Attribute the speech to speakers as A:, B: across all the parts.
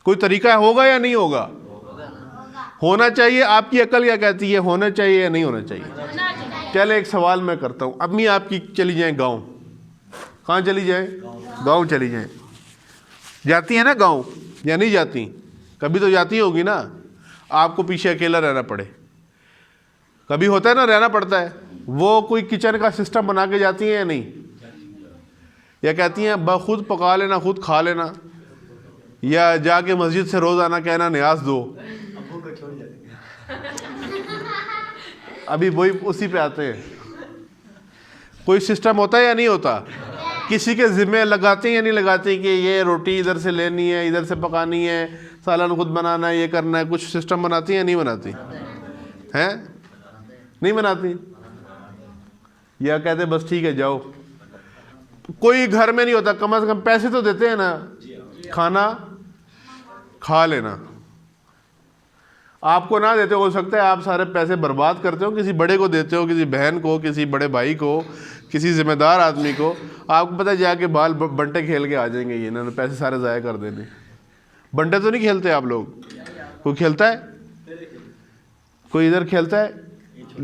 A: کوئی طریقہ ہوگا یا نہیں ہوگا؟ ہونا چاہیے. آپ کی عقل کیا کہتی ہے؟ ہونا چاہیے یا نہیں ہونا چاہیے؟ چلے ایک سوال میں کرتا ہوں. امی آپ کی چلی جائیں گاؤں. کہاں چلی جائیں؟ گاؤں چلی جائیں. جاتی ہیں نا گاؤں یا نہیں جاتی؟ کبھی تو جاتی ہوگی نا. آپ کو پیچھے اکیلا رہنا پڑے. کبھی ہوتا ہے نا رہنا پڑتا ہے. وہ کوئی کچن کا سسٹم بنا کے جاتی ہیں یا نہیں؟ یا کہتی ہیں خود پکا لینا خود کھا لینا؟ یا جا کے مسجد سے روزانہ کہنا نیاز دو؟ ابھی وہی اسی پہ آتے ہیں. کوئی سسٹم ہوتا ہے یا نہیں ہوتا؟ کسی کے ذمہ لگاتے ہیں یا نہیں لگاتے کہ یہ روٹی ادھر سے لینی ہے, ادھر سے پکانی ہے, سالن خود بنانا ہے, یہ کرنا ہے؟ کچھ سسٹم بناتی ہیں یا نہیں بناتی ہیں؟ نہیں بناتی. یا کہتے بس ٹھیک ہے جاؤ. کوئی گھر میں نہیں ہوتا, کم از کم پیسے تو دیتے ہیں نا, کھانا کھا لینا. آپ کو نہ دیتے ہو سکتا ہے آپ سارے پیسے برباد کرتے ہو, کسی بڑے کو دیتے ہو, کسی بہن کو, کسی بڑے بھائی کو, کسی ذمہ دار آدمی کو. آپ کو پتہ ہے جا کے بال بنٹے کھیل کے آ جائیں گے, یہ انہوں نے پیسے سارے ضائع کر دینے. بنٹے تو نہیں کھیلتے آپ لوگ؟ کوئی کھیلتا ہے؟ کوئی ادھر کھیلتا ہے؟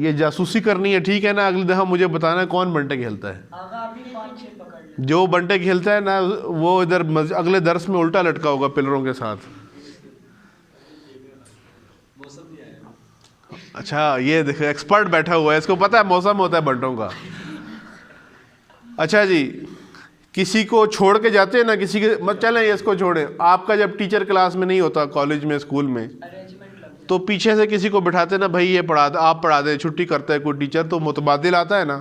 A: یہ جاسوسی کرنی ہے ٹھیک ہے نا, اگلی دفعہ مجھے بتانا ہے کون بنٹے کھیلتا ہے. جو بنٹے کھیلتا ہے نا وہ ادھر اگلے درس میں الٹا لٹکا ہوگا پلروں کے ساتھ. اچھا یہ دیکھو ایکسپرٹ بیٹھا ہوا ہے, اس کو پتہ ہے موسم ہوتا ہے بنٹوں کا. اچھا جی, کسی کو چھوڑ کے جاتے ہیں نا, کسی کے چلیں اس کو چھوڑیں. آپ کا جب ٹیچر کلاس میں نہیں ہوتا کالج میں اسکول میں, تو پیچھے سے کسی کو بٹھاتے نا, بھائی یہ پڑھا دیں, آپ پڑھا دیں. چھٹی کرتا ہے کوئی ٹیچر تو متبادل آتا ہے نا,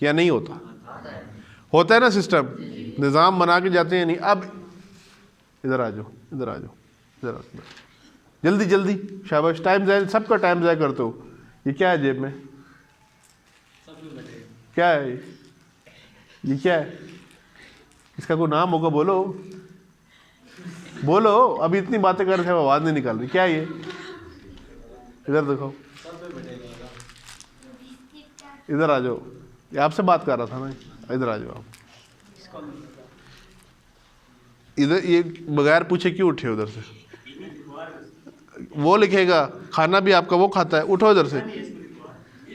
A: یا نہیں ہوتا؟ ہوتا ہے نا سسٹم, نظام بنا کے جاتے ہیں. نہیں اب ادھر آ جاؤ, ادھر آ جاؤ, ادھر آ جاؤ, جلدی جلدی, شاباش. ٹائم ضائع, سب کا ٹائم ضائع کرتے ہو. یہ کیا ہے جیب میں؟ کیا ہے یہ کیا ہے؟ اس کا کوئی نام ہوگا, بولو بولو. ابھی اتنی باتیں کر رہے تھے آواز نہیں نکال رہی. کیا ہے یہ؟ ادھر دیکھو, ادھر آ جاؤ. یہ آپ سے بات کر رہا تھا نا, ادھر آ جاؤ آپ. ادھر یہ بغیر پوچھے کیوں اٹھے ادھر سے؟ وہ لکھے گا کھانا بھی آپ کا وہ کھاتا ہے. اٹھو ادھر سے,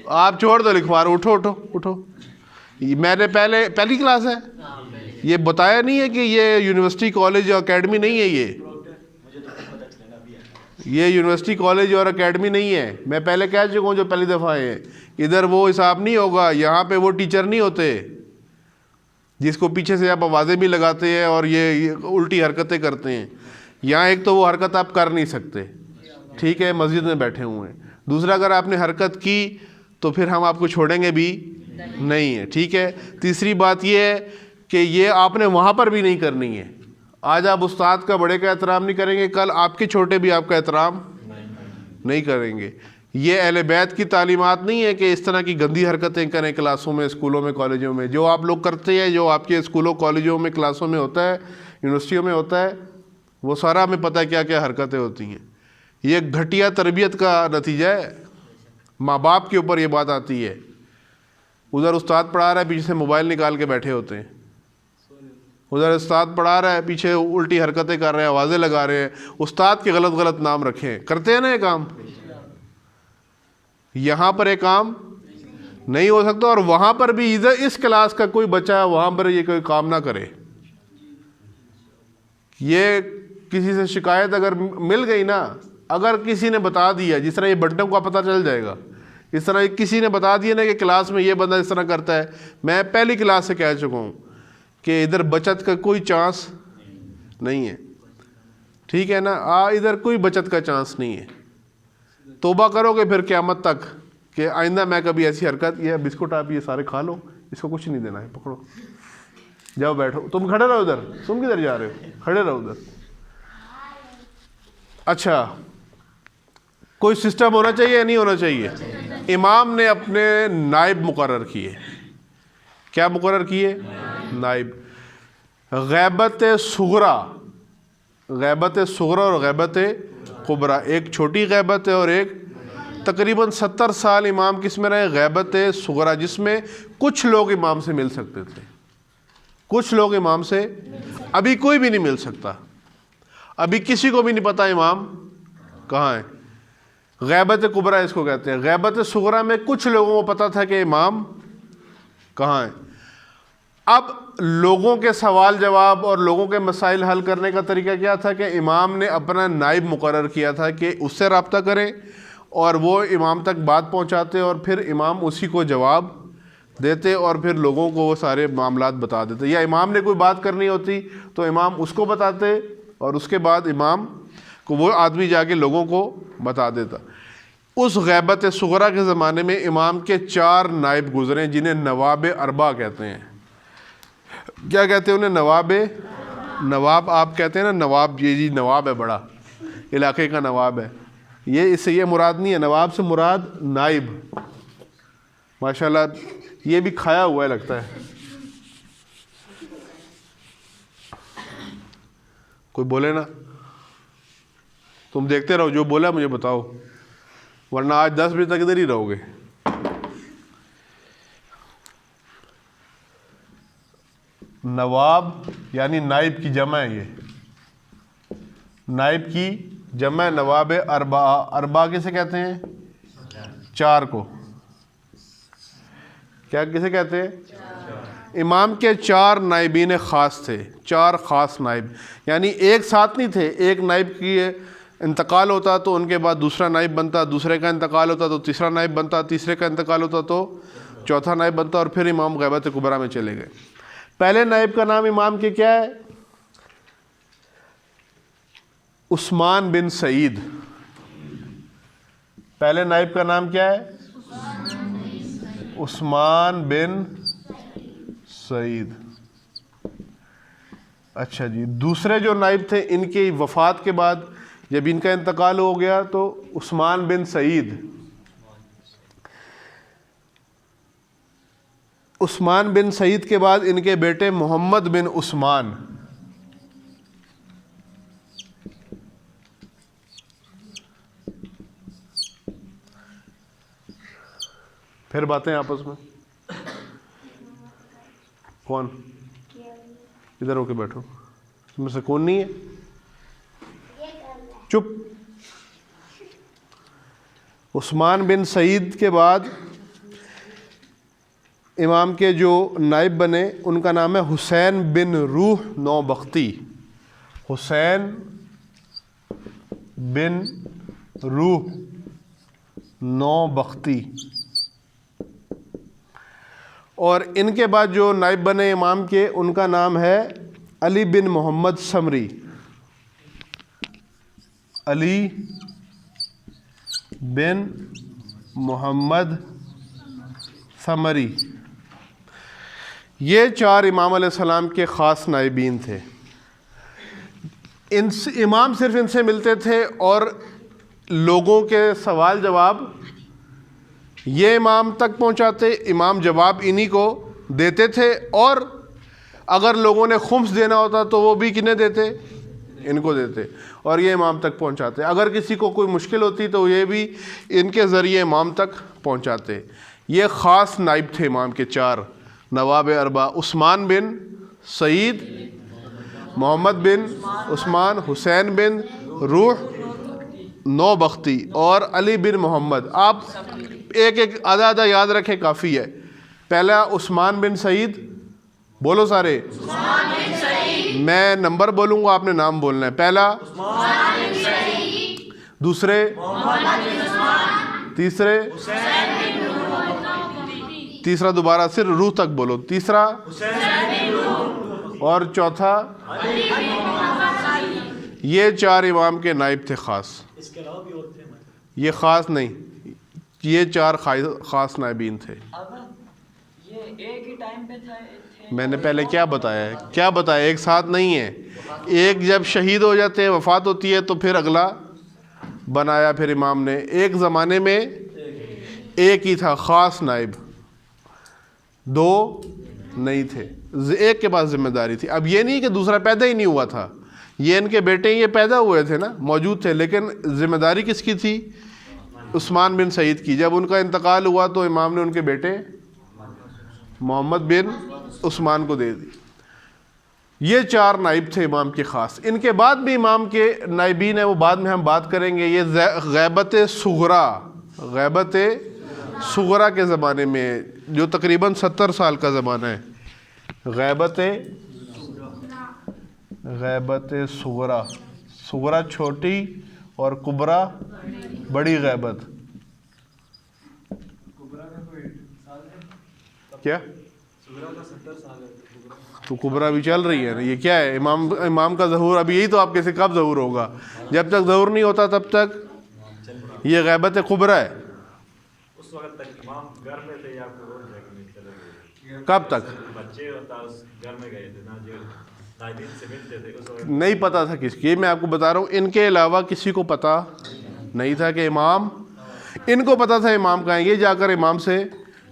A: آپ چھوڑ دو لکھوا رہے. اٹھو اٹھو اٹھو. میں نے پہلی کلاس ہے, یہ بتایا نہیں ہے کہ یہ یونیورسٹی کالج اور اکیڈمی نہیں ہے. یہ یونیورسٹی کالج اور اکیڈمی نہیں ہے. میں پہلے کہہ چکا ہوں جو پہلی دفعہ آئے ہیں, ادھر وہ حساب نہیں ہوگا. یہاں پہ وہ ٹیچر نہیں ہوتے جس کو پیچھے سے آپ آوازیں بھی لگاتے ہیں اور یہ الٹی حرکتیں کرتے ہیں. یہاں ایک تو وہ حرکت آپ کر نہیں سکتے, ٹھیک ہے, مسجد میں بیٹھے ہوئے ہیں. دوسرا اگر آپ نے حرکت کی تو پھر ہم آپ کو چھوڑیں گے بھی نہیں ہے, ٹھیک ہے. تیسری بات یہ ہے کہ یہ آپ نے وہاں پر بھی نہیں کرنی ہے. آج آپ استاد کا بڑے کا احترام نہیں کریں گے, کل آپ کے چھوٹے بھی آپ کا احترام نہیں کریں گے. یہ اہل بیت کی تعلیمات نہیں ہے کہ اس طرح کی گندی حرکتیں کریں کلاسوں میں, اسکولوں میں, کالجوں میں. جو آپ لوگ کرتے ہیں, جو آپ کے اسکولوں کالجوں میں کلاسوں میں ہوتا ہے, یونیورسٹیوں میں ہوتا ہے, وہ سارا ہمیں پتہ ہے کیا کیا حرکتیں ہوتی ہیں. یہ گھٹیا تربیت کا نتیجہ ہے. ماں باپ کے اوپر یہ بات آتی ہے. ادھر استاد پڑھا رہا ہے, پیچھے سے موبائل نکال کے بیٹھے ہوتے ہیں. ادھر استاد پڑھا رہا ہے, پیچھے الٹی حرکتیں کر رہے ہیں, آوازیں لگا رہے ہیں. استاد کے غلط غلط نام رکھے ہیں, کرتے ہیں نا یہ کام. یہاں پر یہ کام نہیں ہو سکتا. اور وہاں پر بھی ادھر اس کلاس کا کوئی بچہ وہاں پر یہ کوئی کام نہ کرے. یہ کسی سے شکایت اگر مل گئی نا, اگر کسی نے بتا دیا, جس طرح یہ بنٹوں کا پتہ چل جائے گا, اس طرح کسی نے بتا دیا نا کہ کلاس میں یہ بندہ اس طرح کرتا ہے. میں پہلی کلاس سے کہہ چکا ہوں کہ ادھر بچت کا کوئی چانس نہیں ہے, ٹھیک ہے نا. ادھر کوئی بچت کا چانس نہیں ہے. توبہ کرو گے پھر قیامت تک کہ آئندہ میں کبھی ایسی حرکت, یہ بسکٹ آپ یہ سارے کھا لو, اس کو کچھ نہیں دینا ہے, پکڑو جاؤ بیٹھو. تم کھڑے رہو ادھر, تم کدھر جا رہے ہو, کھڑے رہو ادھر. اچھا, کوئی سسٹم ہونا چاہیے یا نہیں ہونا چاہیے؟ امام نے اپنے نائب مقرر کیے. کیا مقرر کیے؟ نائب. غیبت صغرا, غیبت صغرا اور غیبت کبریٰ, ایک چھوٹی غیبت ہے اور ایک تقریباً 70 سال امام کس میں رہے؟ غیبت صغرا, جس میں کچھ لوگ امام سے مل سکتے تھے, کچھ لوگ امام سے, ابھی کوئی بھی نہیں مل سکتا. ابھی کسی کو بھی نہیں پتا امام کہاں ہے. غیبت کبریٰ اس کو کہتے ہیں. غیبت صغریٰ میں کچھ لوگوں کو پتا تھا کہ امام کہاں ہے. اب لوگوں کے سوال جواب اور لوگوں کے مسائل حل کرنے کا طریقہ کیا تھا کہ امام نے اپنا نائب مقرر کیا تھا کہ اس سے رابطہ کریں اور وہ امام تک بات پہنچاتے اور پھر امام اسی کو جواب دیتے اور پھر لوگوں کو وہ سارے معاملات بتا دیتے. یا امام نے کوئی بات کرنی ہوتی تو امام اس کو بتاتے اور اس کے بعد امام کو وہ آدمی جا کے لوگوں کو بتا دیتا. اس غیبت صغریٰ کے زمانے میں امام کے 4 نائب گزرے جنہیں نواب اربع کہتے ہیں. کیا کہتے ہیں انہیں؟ نواب آپ کہتے ہیں نا نواب، یہ جی نواب ہے، بڑا علاقے کا نواب ہے. یہ اس سے یہ مراد نہیں ہے، نواب سے مراد نائب. ماشاءاللہ یہ بھی کھایا ہوا ہے لگتا ہے. کوئی بولے نا، تم دیکھتے رہو، جو بولا مجھے بتاؤ ورنہ آج 10 بجے تک ادھر ہی رہو گے. نواب یعنی نائب کی جمع ہے. یہ نائب کی جمع نواب اربع. اربع کسے کہتے ہیں؟ 4 کو. کیا کسے کہتے ہیں؟ امام کے 4 نائبین خاص تھے. 4 خاص نائب، یعنی ایک ساتھ نہیں تھے. ایک نائب کی انتقال ہوتا تو ان کے بعد دوسرا نائب بنتا، دوسرے کا انتقال ہوتا تو تیسرا نائب بنتا، تیسرے کا انتقال ہوتا تو چوتھا نائب بنتا، اور پھر امام غیبت کبریٰ میں چلے گئے. پہلے نائب کا نام امام کے کیا ہے؟ عثمان بن سعید. پہلے نائب کا نام کیا ہے؟ عثمان بن سعید. اچھا جی، دوسرے جو نائب تھے ان کی وفات کے بعد جب ان کا انتقال ہو گیا تو عثمان بن سعید. عثمان بن سعید کے بعد ان کے بیٹے محمد بن عثمان. پھر باتیں آپس میں. کون؟ ادھر ہو کے بیٹھو. اس میں سے کون نہیں ہے؟ چپ. عثمان بن سعید کے بعد امام کے جو نائب بنے ان کا نام ہے حسین بن روح نوبختی. حسین بن روح نوبختی. اور ان کے بعد جو نائب بنے امام کے ان کا نام ہے علی بن محمد سمری. علی بن محمد سمری. یہ 4 امام علیہ السلام کے خاص نائبین تھے. امام صرف ان سے ملتے تھے اور لوگوں کے سوال جواب یہ امام تک پہنچاتے. امام جواب انہی کو دیتے تھے، اور اگر لوگوں نے خمس دینا ہوتا تو وہ بھی کنہیں دیتے؟ ان کو دیتے، اور یہ امام تک پہنچاتے. اگر کسی کو کوئی مشکل ہوتی تو یہ بھی ان کے ذریعے امام تک پہنچاتے. یہ خاص نائب تھے امام کے 4 نواب اربع: عثمان بن سعید، محمد بن عثمان، حسین بن روح نوبختی اور علی بن محمد. آپ ایک ایک آدھا آدھا یاد رکھیں، کافی ہے. پہلا عثمان بن سعید، بولو سارے. میں نمبر بولوں گا، آپ نے نام بولنا ہے. پہلا دوسرے، تیسرے، تیسرا دوبارہ صرف روح تک بولو. تیسرا اور چوتھا. یہ 4 امام کے نائب تھے خاص. یہ خاص نہیں، یہ 4 خاص نائبین تھے. میں نے پہلے کیا بتایا ہے؟ کیا بتایا؟ ایک ساتھ نہیں ہے. ایک جب شہید ہو جاتے ہیں، وفات ہوتی ہے، تو پھر اگلا بنایا پھر امام نے. ایک زمانے میں ایک ہی تھا خاص نائب، 2 نہیں تھے. ایک کے پاس ذمہ داری تھی. اب یہ نہیں کہ دوسرا پیدا ہی نہیں ہوا تھا، یہ ان کے بیٹے یہ پیدا ہوئے تھے نا، موجود تھے، لیکن ذمہ داری کس کی تھی؟ عثمان بن سعید کی. جب ان کا انتقال ہوا تو امام نے ان کے بیٹے محمد بن عثمان کو دے دی. یہ 4 نائب تھے امام کے خاص. ان کے بعد بھی امام کے نائبین ہیں، وہ بعد میں ہم بات کریں گے. یہ غیبت صغریٰ، غیبت صغریٰ کے زمانے میں جو تقریباً 70 سال کا زمانہ ہے. غیبت صغریٰ، صغریٰ چھوٹی اور کبریٰ بڑی غیبت. کیا تو کبریٰ بھی چل رہی ہے نا. یہ کیا ہے؟ امام کا ظہور. اب یہی تو آپ کیسے کب ظہور ہوگا؟ جب تک ظہور نہیں ہوتا تب تک یہ غیبت کبریٰ ہے.
B: اس وقت تک امام گھر میں تھے یا کوئی اور جگہ میں چلے گئے؟
A: کب تک؟
B: بچے ہوتا اس گھر میں گئے تھے نا، جو نائبین سے ملتے تھے اس وقت
A: نہیں پتا تھا کس کی. میں آپ کو بتا رہا ہوں ان کے علاوہ کسی کو پتا نہیں تھا کہ امام، ان کو پتا تھا امام کہاں ہے. یہ جا کر امام سے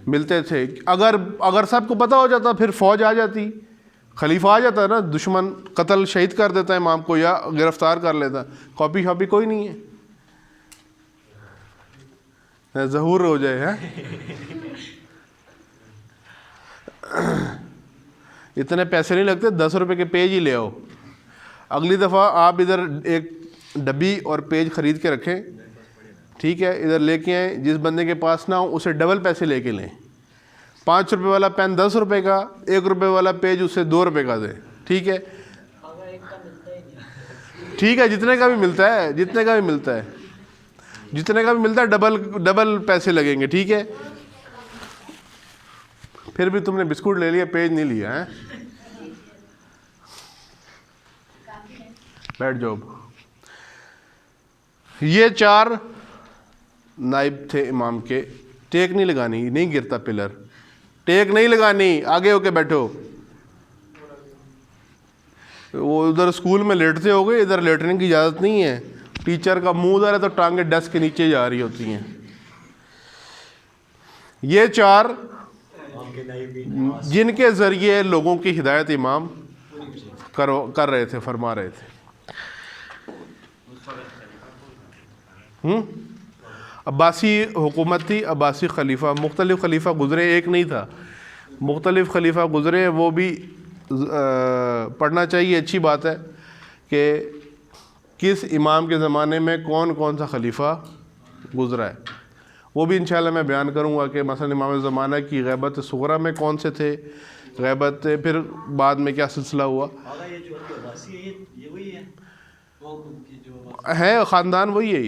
A: ملتے تھے. اگر سب کو پتا ہو جاتا پھر فوج آ جاتی، خلیفہ آ جاتا ہے نا، دشمن قتل شہید کر دیتا ہے امام کو یا گرفتار کر لیتا. کاپی شاپی کوئی نہیں ہے، ظہور ہو جائے. اتنے پیسے نہیں لگتے، 10 روپے کے پیج ہی لے آؤ. اگلی دفعہ آپ ادھر ایک ڈبی اور پیج خرید کے رکھیں، ٹھیک ہے؟ ادھر لے کے آئیں. جس بندے کے پاس نہ ہو اسے ڈبل پیسے لے کے لیں. 5 روپے والا پین 10 روپے کا، 1 روپے والا پیج اسے 2 روپے کا دیں. ٹھیک ہے؟ ٹھیک ہے، جتنے کا بھی ملتا ہے، جتنے کا بھی ملتا ہے، جتنے کا بھی ملتا ہے ڈبل پیسے لگیں گے. ٹھیک ہے؟ پھر بھی تم نے بسکٹ لے لیا، پیج نہیں لیا ہے. بیٹھ جاؤ. یہ 4 نائب تھے امام کے. ٹیک نہیں لگانی، نہیں گرتا پلر. ٹیک نہیں لگانی، آگے ہو کے بیٹھو. وہ ادھر اسکول میں لیٹتے ہو گئے، ادھر لیٹنے کی اجازت نہیں ہے. ٹیچر کا منہ ادھر ہے تو ٹانگیں ڈیسک کے نیچے جا رہی ہوتی ہیں. یہ 4 جن کے ذریعے لوگوں کی ہدایت امام کر رہے تھے، فرما رہے تھے. عباسی حکومت تھی، عباسی خلیفہ، مختلف خلیفہ گزرے، ایک نہیں تھا، مختلف خلیفہ گزرے. وہ بھی پڑھنا چاہیے. اچھی بات ہے کہ کس امام کے زمانے میں کون کون سا خلیفہ گزرا ہے. وہ بھی انشاءاللہ میں بیان کروں گا کہ مثلا امام زمانہ کی غیبت صغریٰ میں کون سے تھے، غیبت پھر بعد میں کیا سلسلہ ہوا ہے. خاندان وہی ہے،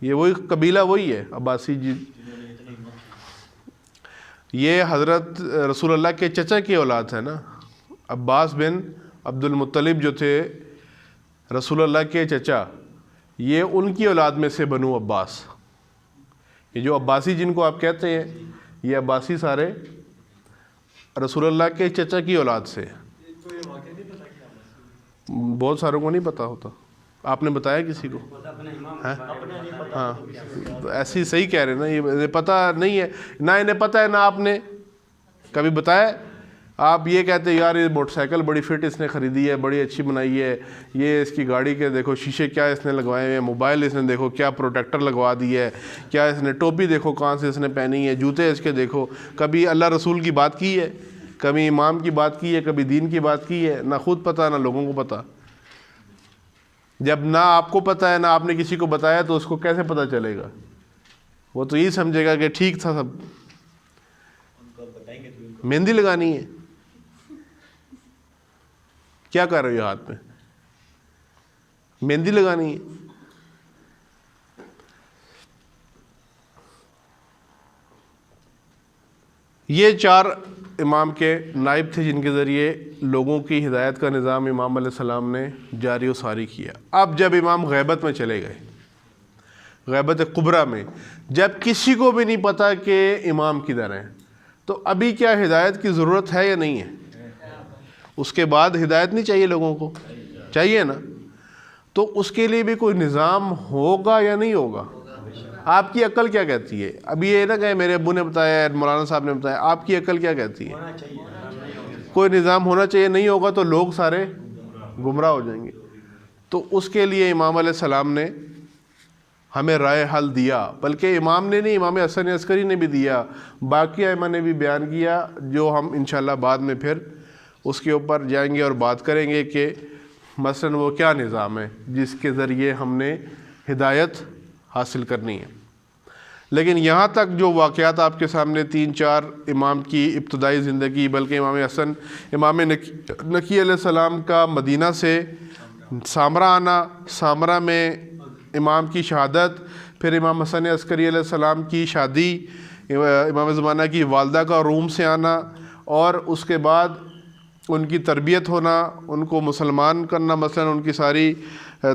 A: یہ وہی قبیلہ وہی ہے عباسی جی. یہ حضرت رسول اللہ کے چچا کی اولاد ہے نا. عباس بن عبد المطلب جو تھے رسول اللہ کے چچا، یہ ان کی اولاد میں سے بنو عباس. یہ جو عباسی جن کو آپ کہتے ہیں، یہ عباسی سارے رسول اللہ کے چچا کی اولاد سے. بہت ساروں کو نہیں پتا ہوتا. آپ نے بتایا کسی کو؟ ہاں ایسے ہی صحیح کہہ رہے ہیں نا. یہ پتہ نہیں ہے، نہ انہیں پتہ ہے نہ آپ نے کبھی بتایا. آپ یہ کہتے ہیں یار یہ موٹر سائیکل بڑی فٹ اس نے خریدی ہے، بڑی اچھی بنائی ہے، یہ اس کی گاڑی کے دیکھو شیشے کیا اس نے لگوائے ہیں، موبائل اس نے دیکھو کیا پروٹیکٹر لگوا دی ہے، کیا اس نے ٹوپی دیکھو کہاں سے اس نے پہنی ہے، جوتے اس کے دیکھو. کبھی اللہ رسول کی بات کی ہے، کبھی امام کی بات کی ہے، کبھی دین کی بات کی ہے. نہ خود پتہ نہ لوگوں کو پتہ. جب نہ آپ کو پتہ ہے نہ آپ نے کسی کو بتایا تو اس کو کیسے پتہ چلے گا؟ وہ تو یہی سمجھے گا کہ ٹھیک تھا سب. مہندی لگانی ہے، کیا کر رہے ہو ہاتھ میں؟ مہندی لگانی ہے. یہ 4 امام کے نائب تھے جن کے ذریعے لوگوں کی ہدایت کا نظام امام علیہ السلام نے جاری و ساری کیا. اب جب امام غیبت میں چلے گئے، غیبت کبریٰ میں، جب کسی کو بھی نہیں پتا کہ امام کدھر ہیں، تو ابھی کیا ہدایت کی ضرورت ہے یا نہیں ہے؟ اس کے بعد ہدایت نہیں چاہیے لوگوں کو؟ چاہیے نا. تو اس کے لیے بھی کوئی نظام ہوگا یا نہیں ہوگا؟ آپ کی عقل کیا کہتی ہے؟ ابھی یہ نہ کہ میرے ابو نے بتایا، مولانا صاحب نے بتایا، آپ کی عقل کیا کہتی ہے؟ کوئی نظام ہونا چاہیے. نہیں ہوگا تو لوگ سارے گمراہ ہو جائیں گے. تو اس کے لیے امام علیہ السلام نے ہمیں رائے حل دیا. بلکہ امام نے نہیں، امام حسن عسکری نے بھی دیا، باقی ائمہ نے بھی بیان کیا، جو ہم انشاءاللہ بعد میں پھر اس کے اوپر جائیں گے اور بات کریں گے کہ مثلاً وہ کیا نظام ہے جس کے ذریعے ہم نے ہدایت حاصل کرنی ہے۔ لیکن یہاں تک جو واقعات آپ کے سامنے 3-4 امام کی ابتدائی زندگی، بلکہ امام حسن، امام نقی علیہ السلام کا مدینہ سے سامرہ آنا، سامرہ میں امام کی شہادت، پھر امام حسن عسکری علیہ السلام کی شادی، امام زمانہ کی والدہ کا روم سے آنا، اور اس کے بعد ان کی تربیت ہونا، ان کو مسلمان کرنا، مثلا ان کی ساری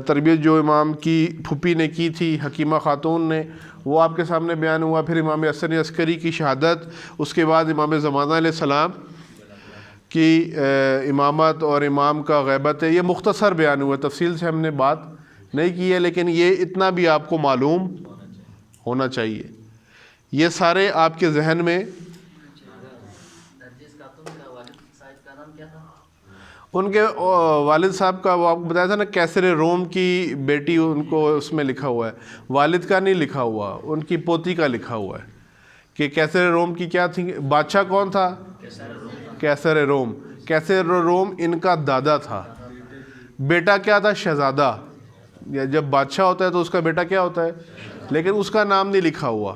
A: تربیت جو امام کی پھوپھی نے کی تھی، حکیمہ خاتون نے، وہ آپ کے سامنے بیان ہوا۔ پھر امام حسن عسکری کی شہادت، اس کے بعد امام زمانہ علیہ السلام کی امامت اور امام کا غیبت ہے۔ یہ مختصر بیان ہوا، تفصیل سے ہم نے بات نہیں کی ہے، لیکن یہ اتنا بھی آپ کو معلوم ہونا چاہیے۔ یہ سارے آپ کے ذہن میں، ان کے والد صاحب کا وہ آپ کو بتایا تھا نا، کیسر روم کی بیٹی، ان کو اس میں لکھا ہوا ہے، والد کا نہیں لکھا ہوا، ان کی پوتی کا لکھا ہوا ہے کہ کیسر روم کی کیا تھی، بادشاہ کون تھا؟ کیسر روم۔ کیسر روم ان کا دادا تھا، بیٹا کیا تھا؟ شہزادہ۔ یا جب بادشاہ ہوتا ہے تو اس کا بیٹا کیا ہوتا ہے، لیکن اس کا نام نہیں لکھا ہوا۔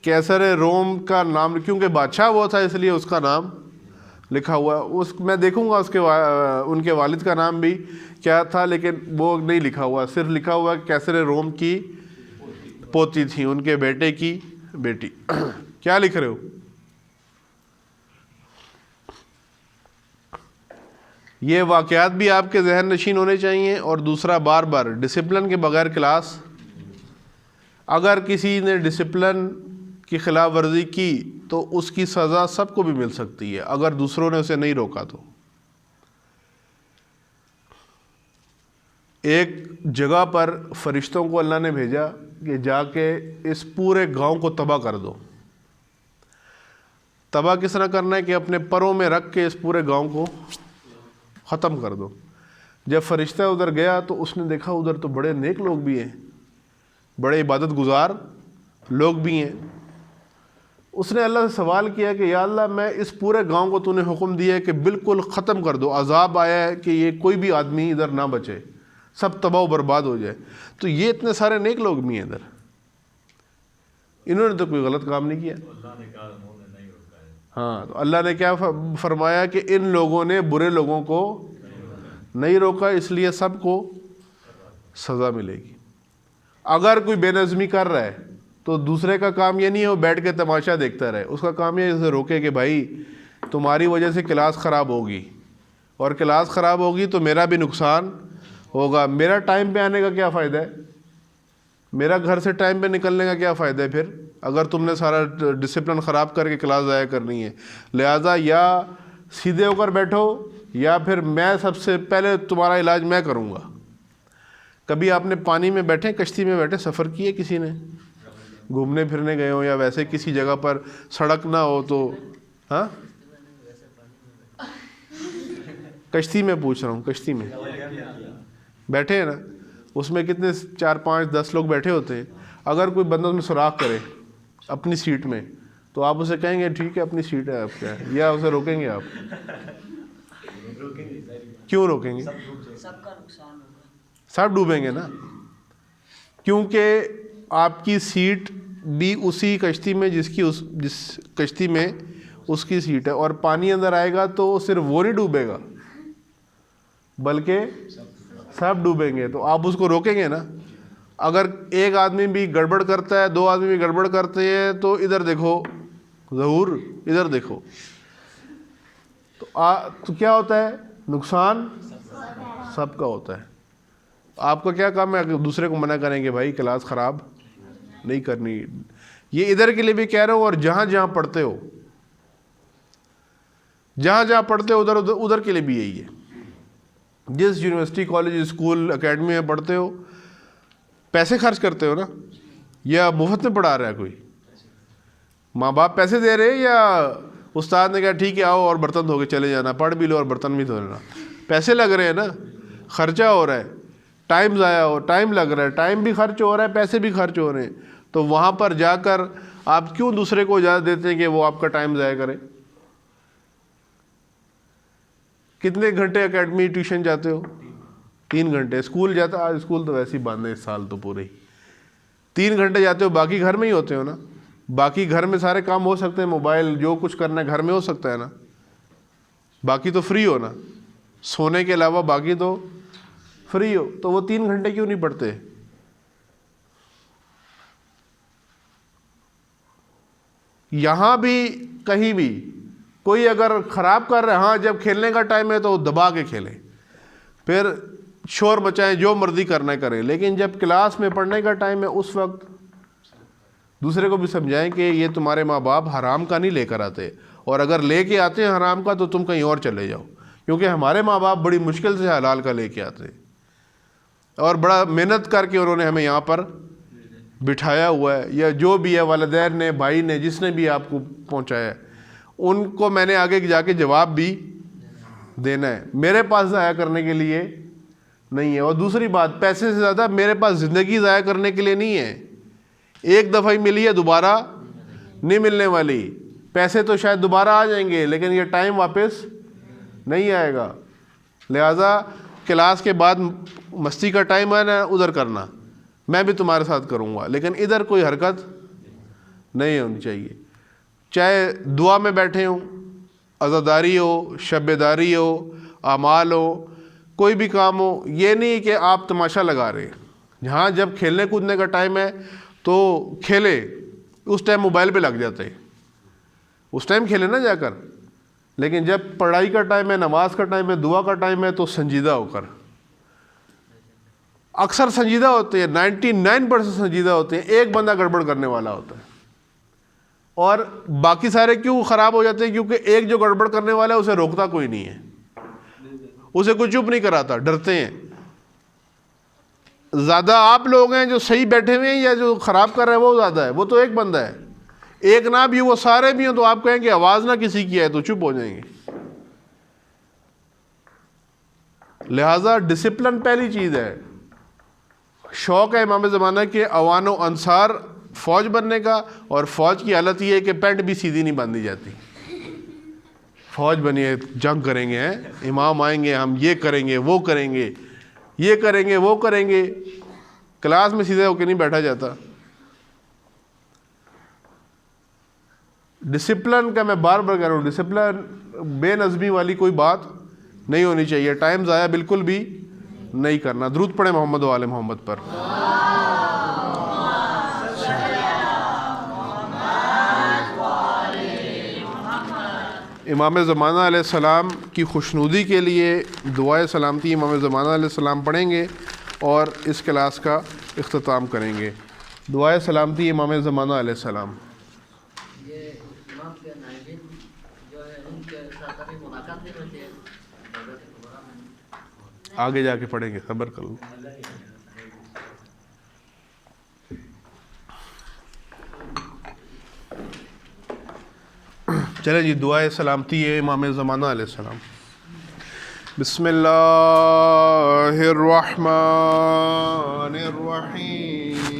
A: کیسر روم کا نام، کیونکہ بادشاہ وہ تھا اس لیے اس کا نام لکھا ہوا ہے۔ اس میں دیکھوں گا اس کے ان کے والد کا نام بھی کیا تھا، لیکن وہ نہیں لکھا ہوا، صرف لکھا ہوا کہ کیسر روم کی پوتی تھی، ان کے بیٹے کی بیٹی۔ کیا لکھ رہے ہو؟ یہ واقعات بھی آپ کے ذہن نشین ہونے چاہیے۔ اور دوسرا، بار بار ڈسپلن کے بغیر کلاس، اگر کسی نے ڈسپلن کی خلاف ورزی کی تو اس کی سزا سب کو بھی مل سکتی ہے اگر دوسروں نے اسے نہیں روکا تو۔ ایک جگہ پر فرشتوں کو اللہ نے بھیجا کہ جا کے اس پورے گاؤں کو تباہ کر دو۔ تباہ کس طرح کرنا ہے کہ اپنے پروں میں رکھ کے اس پورے گاؤں کو ختم کر دو۔ جب فرشتہ ادھر گیا تو اس نے دیکھا ادھر تو بڑے نیک لوگ بھی ہیں، بڑے عبادت گزار لوگ بھی ہیں۔ اس نے اللہ سے سوال کیا کہ یا اللہ، میں اس پورے گاؤں کو تو نے حکم دیا ہے کہ بالکل ختم کر دو، عذاب آیا ہے کہ یہ کوئی بھی آدمی ادھر نہ بچے، سب تباہ و برباد ہو جائے، تو یہ اتنے سارے نیک لوگ بھی ہیں ادھر، انہوں نے تو کوئی غلط کام نہیں کیا۔
B: اللہ نے کہا انہوں نے نہیں روکا ہے۔
A: ہاں، تو اللہ نے کیا فرمایا کہ ان لوگوں نے برے لوگوں کو نہیں روکا، اس لیے سب کو سزا ملے گی۔ اگر کوئی بے نظمی کر رہا ہے تو دوسرے کا کام یہ نہیں ہے وہ بیٹھ کے تماشا دیکھتا رہے، اس کا کام یہ ہے اسے روکے کہ بھائی تمہاری وجہ سے کلاس خراب ہوگی، اور کلاس خراب ہوگی تو میرا بھی نقصان ہوگا، میرا ٹائم پہ آنے کا کیا فائدہ ہے، میرا گھر سے ٹائم پہ نکلنے کا کیا فائدہ ہے پھر، اگر تم نے سارا ڈسپلن خراب کر کے کلاس ضائع کرنی ہے۔ لہٰذا یا سیدھے ہو کر بیٹھو، یا پھر میں سب سے پہلے تمہارا علاج میں کروں گا۔ کبھی آپ نے پانی میں بیٹھے، کشتی میں بیٹھے، سفر کیے کسی نے، گھومنے پھرنے گئے ہو یا ویسے کسی جگہ پر سڑک نہ ہو تو، ہاں کشتی میں پوچھ رہا ہوں، کشتی میں بیٹھے ہیں نا، اس میں کتنے 4 5 10 لوگ بیٹھے ہوتے ہیں، اگر کوئی بندہ اس میں سوراخ کرے اپنی سیٹ میں تو آپ اسے کہیں گے ٹھیک ہے اپنی سیٹ ہے آپ کیا ہے، یا اسے روکیں گے آپ؟ کیوں روکیں گے؟
C: سب کا نقصان ہوگا،
A: سب ڈوبیں گے نا، کیونکہ آپ کی سیٹ بھی اسی کشتی میں جس کشتی میں اس کی سیٹ ہے، اور پانی اندر آئے گا تو صرف وہ نہیں ڈوبے گا بلکہ سب ڈوبیں گے، تو آپ اس کو روکیں گے نا۔ اگر ایک آدمی بھی گڑبڑ کرتا ہے، 2 آدمی بھی گڑبڑ کرتے ہیں تو ادھر دیکھو ظہور، ادھر دیکھو، تو کیا ہوتا ہے، نقصان سب کا ہوتا ہے۔ آپ کا کیا کام ہے کہ دوسرے کو منع کریں کہ بھائی کلاس خراب نہیں کرنی۔ یہ ادھر کے لیے بھی کہہ رہا ہوں، اور جہاں جہاں پڑھتے ہو، جہاں جہاں پڑھتے ہو ادھر کے لیے بھی یہی ہے۔ جس یونیورسٹی، کالج، اسکول، اکیڈمی میں پڑھتے ہو، پیسے خرچ کرتے ہو نا، یا مفت میں پڑھا رہا ہے کوئی؟ ماں باپ پیسے دے رہے ہیں یا استاد نے کہا ٹھیک ہے آؤ اور برتن دھو کے چلے جانا، پڑھ بھی لو اور برتن بھی دھو لینا؟ پیسے لگ رہے ہیں نا، خرچہ ہو رہا ہے، ٹائم ضائع ہو، ٹائم لگ رہا ہے، ٹائم بھی خرچ ہو رہا ہے، پیسے بھی خرچ ہو رہے ہیں، تو وہاں پر جا کر آپ کیوں دوسرے کو اجازت دیتے ہیں کہ وہ آپ کا ٹائم ضائع کرے؟ کتنے گھنٹے اکیڈمی ٹیوشن جاتے ہو؟ 3 گھنٹے. اسکول جاتا، آج اسکول تو ویسے ہی بند ہے اس سال تو پورے ہی. 3 گھنٹے جاتے ہو، باقی گھر میں ہی ہوتے ہو نا. باقی گھر میں سارے کام ہو سکتے ہیں، موبائل جو کچھ کرنا ہے گھر میں ہو سکتا ہے نا. باقی تو فری ہو نا، سونے کے علاوہ باقی تو فری ہو. تو وہ 3 گھنٹے کیوں نہیں پڑھتے؟ یہاں بھی کہیں بھی کوئی اگر خراب کر رہا ہے، ہاں جب کھیلنے کا ٹائم ہے تو دبا کے کھیلیں، پھر شور بچائیں، جو مرضی کرنا ہے کریں. لیکن جب کلاس میں پڑھنے کا ٹائم ہے اس وقت دوسرے کو بھی سمجھائیں کہ یہ تمہارے ماں باپ حرام کا نہیں لے کر آتے، اور اگر لے کے آتے ہیں حرام کا تو تم کہیں اور چلے جاؤ، کیونکہ ہمارے ماں باپ بڑی مشکل سے حلال کا لے کے آتے ہیں، اور بڑا محنت کر کے انہوں نے ہمیں یہاں پر بٹھایا ہوا ہے. یا جو بھی ہے والدین نے، بھائی نے، جس نے بھی آپ کو پہنچایا ہے، ان کو میں نے آگے جا کے جواب بھی دینا ہے. میرے پاس ضائع کرنے کے لیے نہیں ہے. اور دوسری بات، پیسے سے زیادہ میرے پاس زندگی ضائع کرنے کے لیے نہیں ہے. ایک دفعہ ہی ملی ہے، دوبارہ نہیں ملنے والی. پیسے تو شاید دوبارہ آ جائیں گے لیکن یہ ٹائم واپس نہیں آئے گا. لہٰذا کلاس کے بعد مستی کا ٹائم ہے نا، ادھر کرنا، میں بھی تمہارے ساتھ کروں گا، لیکن ادھر کوئی حرکت نہیں ہونی چاہیے. چاہے دعا میں بیٹھے ہوں، عزاداری ہو، شب داری ہو، اعمال ہو، کوئی بھی کام ہو، یہ نہیں کہ آپ تماشا لگا رہے. جہاں جب کھیلنے کودنے کا ٹائم ہے تو کھیلے، اس ٹائم موبائل پہ لگ جاتے، اس ٹائم کھیلے نا جا کر. لیکن جب پڑھائی کا ٹائم ہے، نماز کا ٹائم ہے، دعا کا ٹائم ہے، تو سنجیدہ ہو کر. اکثر سنجیدہ ہوتے ہیں، 99% سنجیدہ ہوتے ہیں، ایک بندہ گڑبڑ کرنے والا ہوتا ہے. اور باقی سارے کیوں خراب ہو جاتے ہیں؟ کیونکہ ایک جو گڑبڑ کرنے والا ہے اسے روکتا کوئی نہیں ہے، اسے کوئی چپ نہیں کراتا، ڈرتے ہیں. زیادہ آپ لوگ ہیں جو صحیح بیٹھے ہوئے ہیں یا جو خراب کر رہے ہیں وہ زیادہ ہے. وہ تو ایک بندہ ہے، ایک نہ بھی وہ سارے بھی ہیں، تو آپ کہیں کہ آواز نہ کسی کی ہے تو چپ ہو جائیں گے. لہٰذا ڈسپلن پہلی چیز ہے. شوق ہے امام زمانہ کے اوان و انصار فوج بننے کا، اور فوج کی حالت یہ ہے کہ پینٹ بھی سیدھی نہیں باندھی جاتی. فوج بنی ہے، جنگ کریں گے، امام آئیں گے، ہم یہ کریں گے، وہ کریں گے، یہ کریں گے، وہ کریں گے. کلاس میں سیدھے ہو کے نہیں بیٹھا جاتا. ڈسپلن کا میں بار بار کہہ رہا ہوں، ڈسپلن، بے نظمی والی کوئی بات نہیں ہونی چاہیے. ٹائم ضائع بالکل بھی نہیں کرنا. درود پڑھیں محمد و آل محمد پر. امام زمانہ علیہ السلام کی خوشنودی کے لیے دعائے سلامتی امام زمانہ علیہ السلام پڑھیں گے اور اس کلاس کا اختتام کریں گے. دعائے سلامتی امام زمانہ علیہ السلام.
C: یہ امام کے نائبین جو ہے ان کے ساتھ ابھی ملاقات نہیں ہوتی ہے.
A: آگے جا کے پڑھیں گے، خبر کر لوں. چلے جی، دعائے سلامتی ہے امام زمانہ علیہ السلام. بسم اللہ الرحمن الرحیم.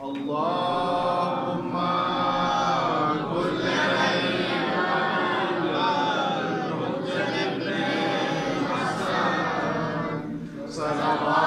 A: اللہم صلوات